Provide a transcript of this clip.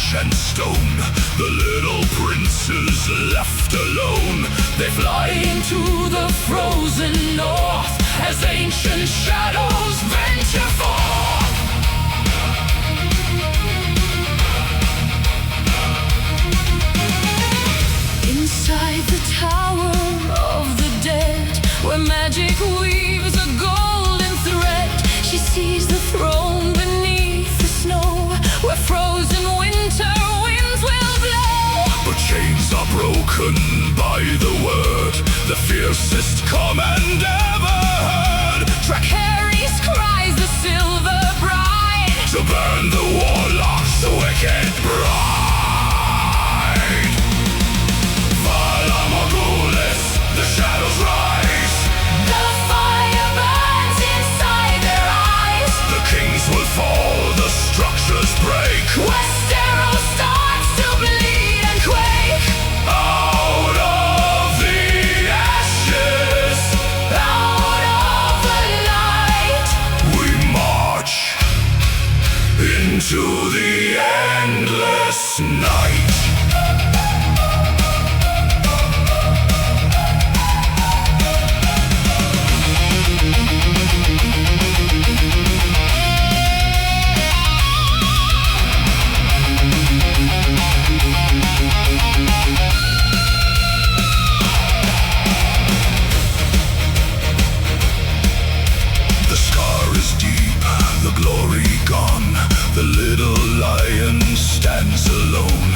ash and stone. The little princes left alone. They fly into the frozen north as ancient shadows venture forth. Inside the tower of the dead, where magic weaves a golden thread, she sees the throne beneath the snow, where frozen winter winds will blow. But chains are broken by the word, the fiercest command ever heard. Dracarys cries the silver bride, to burn the warlock's wicked bride. Valar Morghulis, the shadows rise. The fire burns inside their eyes. The kings will fall, the structures break. Westeros starts to bleed and quake. Out of the ashes, out of the light, we march into the endless night. The glory gone, the little lion stands alone.